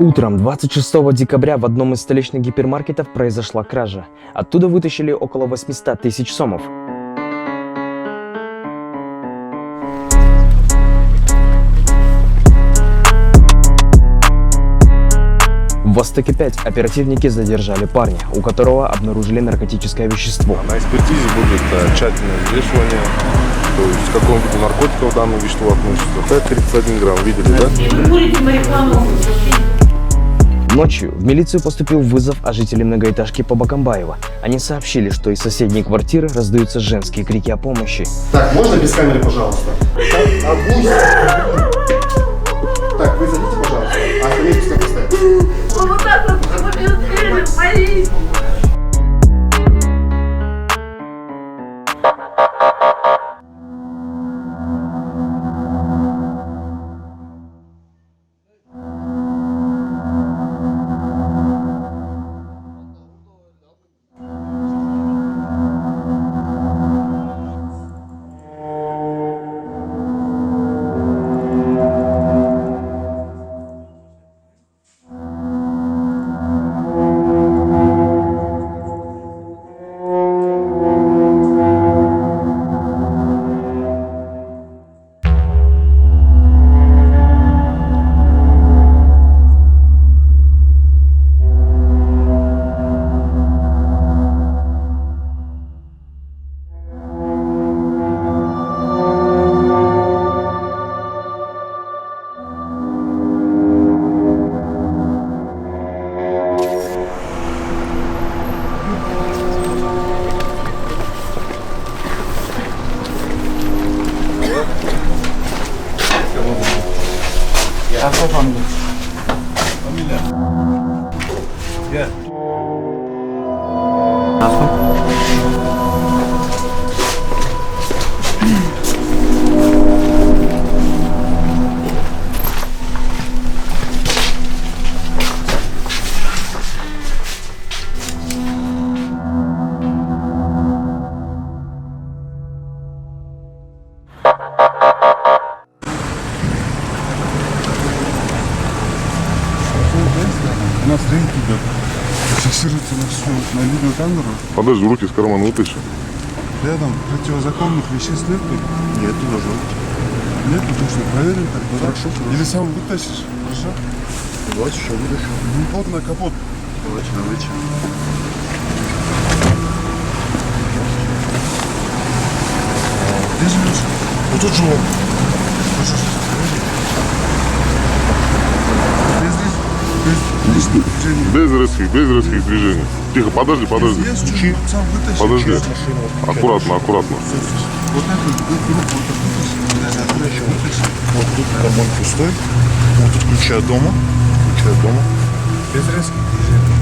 Утром 26 декабря в одном из столичных гипермаркетов произошла кража. Оттуда вытащили около 800 тысяч сомов. В Востоке-5 оперативники задержали парня, у которого обнаружили наркотическое вещество. На экспертизе будет тщательное взвешивание, то есть к какому виду наркотиков данное вещество относится. 31 грамм, видели, да? Вы курите марихуану? Ночью в милицию поступил вызов от жителей многоэтажки по Бакамбаева. Они сообщили, что из соседней квартиры раздаются женские крики о помощи. Так, можно без камеры, пожалуйста? Так, вы зайдите, пожалуйста, а остальные пускай поставят. Вот так вот, вы без двери, боитесь. У нас рейд идет. Фиксируется на всю, на видеокамеру. Подожди, руки из кармана вытащи. Рядом противозаконных веществ нет тут? Нет, не должно быть. Нет, потому что проверим тогда. Хорошо, Или сам вытащишь. Хорошо? Давайте еще вытащу. Вот на капот. Давайте. Где живешь? Вот тут живу. Хорошо. Без движений. Без резких движений. Тихо, подожди. Есть чуть-чуть. Сам вытащи. Подожди. Аккуратно. Вот это вот так вытащи. Вот тут карман пустой. Вот тут ключи от дома. Без резких движений.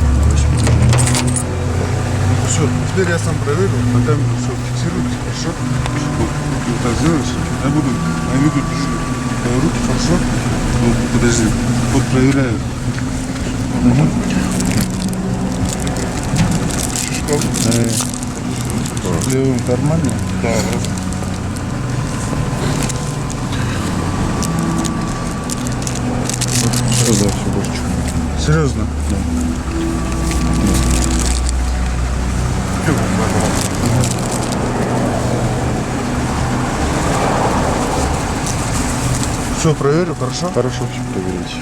Все, теперь я сам проверю, на камеру все фиксируется, хорошо? Вот так сделаешь, я веду держу руки, хорошо? Вот, подожди, вот проверяю. В левом кармане? Да, раз. Все, да, все, больше чего. Серьезно? Да. Все, проверю, хорошо? Хорошо, все проверить.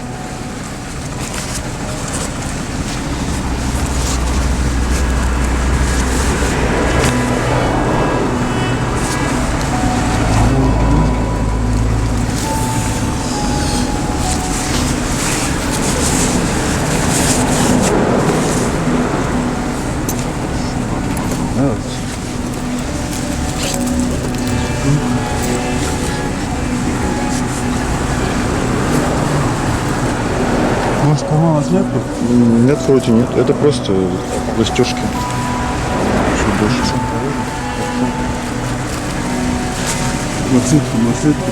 Может, карманов нет? Нет, вроде нет. Это просто застежки. Все больше. На сетке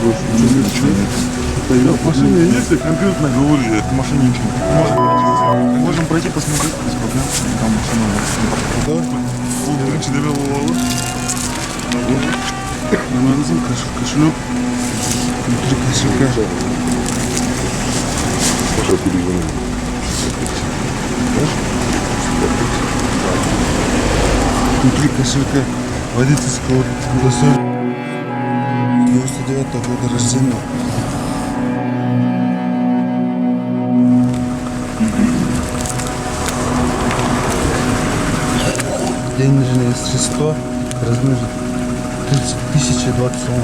больше ничего нет. В машине есть, я конкретно говорю, я в машине ничего нет. Можем пройти посмотреть, без проблем. Там машина у нас. Да? Ключи доверил. Намазан кошелек. Внутри кошелька. Сейчас перезвоним. Внутри кошелька водительского удостоверения 99-го года рождения. Денежные средства размер 30 тысяч 20 сом.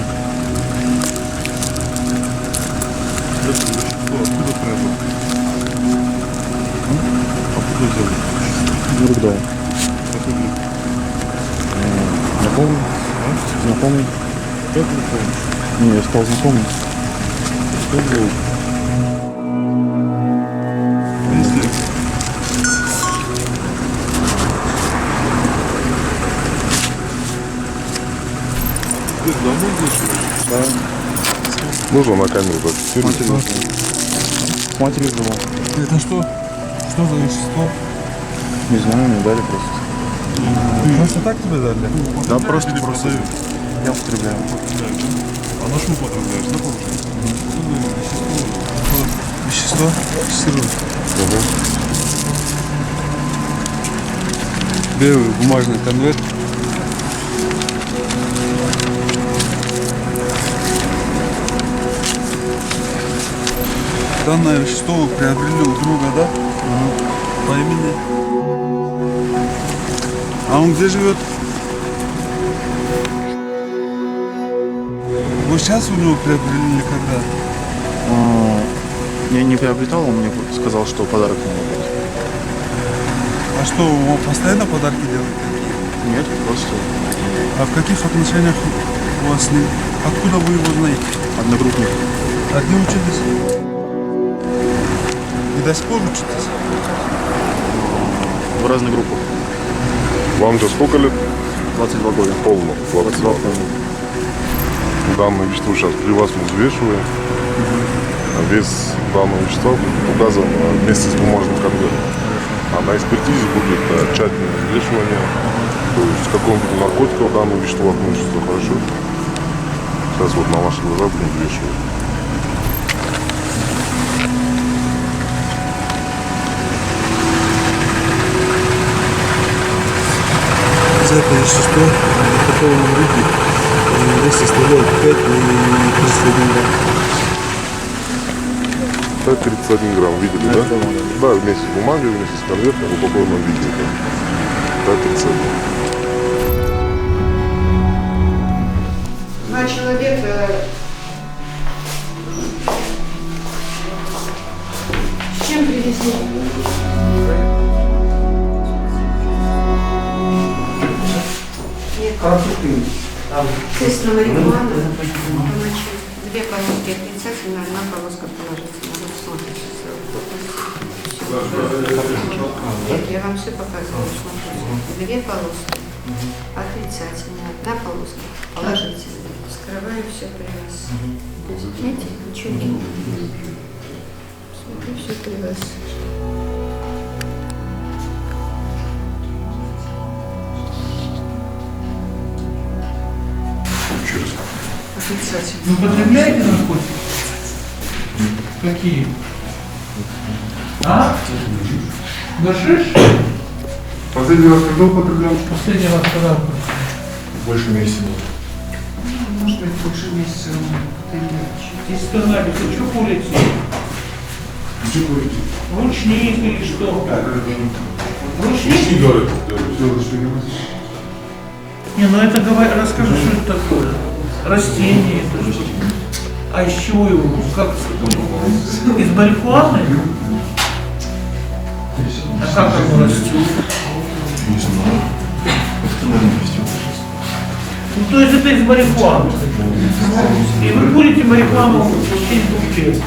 Откуда приобрел? Откуда взял? Нургдал. Знакомый? Знакомый? Как не помнишь? Не, я стал знакомым. Что был? Если ты давно здесь живешь? Нужно на камеру зафиксировать. С матерью живу. Это что? Что за вещество? Не знаю, мне дали просто. Просто так тебе дали? Да, просто. Продают. Я употребляю. А на что употребляешь? На повышение? Вещество? Фиксируют. Белый бумажный конверт. Данное вещество вы приобрели у друга, да? По имени. А он где живет? Вы сейчас у него приобрели или когда? Я не приобретал, он мне сказал, что подарок мне будет. А что, он постоянно подарки делает? Нет, просто А в каких отношениях у вас с ним? Откуда вы его знаете? одногруппник. А где учились? И до сих пор учитесь? В разных группах. Вам же сколько лет? 22 года. Полно. 22. Данное вещество сейчас при вас мы взвешиваем. Вес данного вещества указан вместе с бумажным конвертом. А на экспертизе будет тщательное взвешивание, то есть к какому виду наркотиков данное вещество относится, хорошо. Сейчас вот на ваши глаза будем взвешивать. За это вещество упаковано в руки, вес составляет 5 и 31 грамм. 31 грамм, видели, да? Да, вместе с бумагой, вместе с конвертом в упакованном виде. 31. Два человека. С чем привезли? Тест на марихуану, помочи. 2 полоски отрицательно, 1 полоска положительно. Вот смотрите. Нет, я вам все показывала, смотрите. 2 полоски отрицательно, 1 полоска положительно. Скрываю все при вас. Видите, ничего нет. Смотрю все при вас. Вы употребляете наркотики? Какие? А? Гашиш? Последний раз когда употреблял? Последний раз когда? Больше месяца. Может быть, больше месяца. Из каннабиса что курите? Ручник или что? Ручник? Не, ну это расскажи, что это такое. Растение это же. А из чего его? Как? Из марихуаны? А как оно растет? Не знаю. Ну то есть это из марихуаны. И вы курите марихуану в течение 2 лет.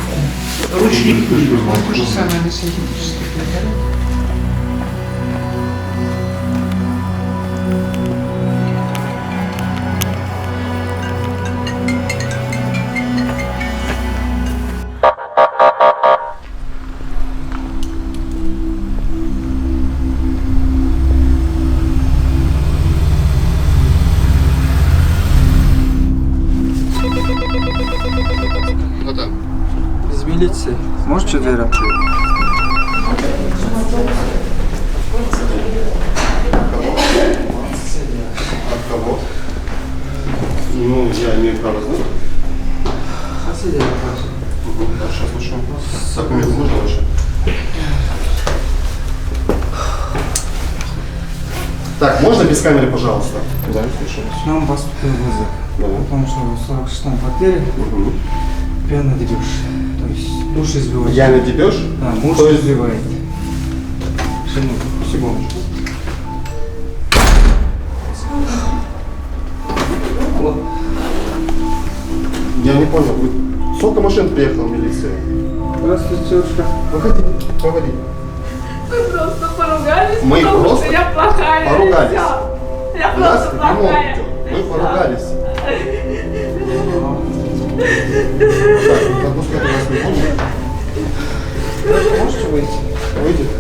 Ручник. То же самое на синтетических препаратах. Из милиции. Можете дверь открыть? От кого? Ну, я имею право знать. Соседи вопросы. Хорошо, слушаю. Документы можно ваши? Так, можно без камеры, пожалуйста? Да, слушаю. Нам поступил вызов. Потому что в 46-м квартире пьяный дебеж. То есть муж избивает. Пьяный дебеж? Да, муж То есть- избивает. Секундочку. Я не понял, вы... Сколько машин приехало в милиции? Здравствуйте, девушка. Выходи, говори. Мы просто поругались, Мы потому просто что я плохая. поругались. дитя. Я У нас просто ремонт плохая. идет. Мы поругались. Так, отпускать у нас не будем. Можете выйти? Выйдет.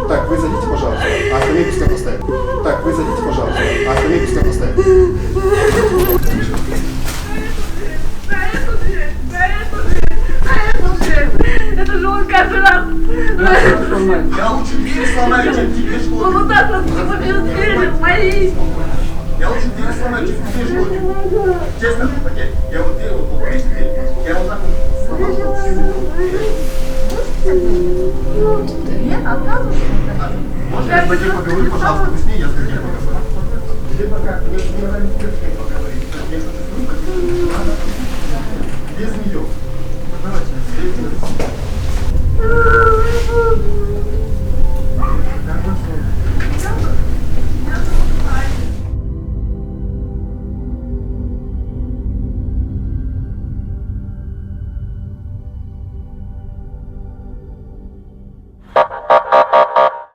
Так, вы зайдите, пожалуйста. А остальные пускай поставят. Так, вы зайдите, пожалуйста. А остальные пускай поставят. Это же он каждый раз. Я лучше дверь сломаю, чем тебе что. Он вот так вот побил дверь, мои. Я лучше дверь сломаю, чем тебе что. Честно, поверь. Я вот дверь, вот видишь дверь? Я вот так вот сломал. Нет, отказывайся. Можно я с тобой поговорю, пожалуйста, вы с ней, я с тобой поговорю. Либо как, мне нравится с ней поговорить. Я хочу с ней поговорить. Без нее.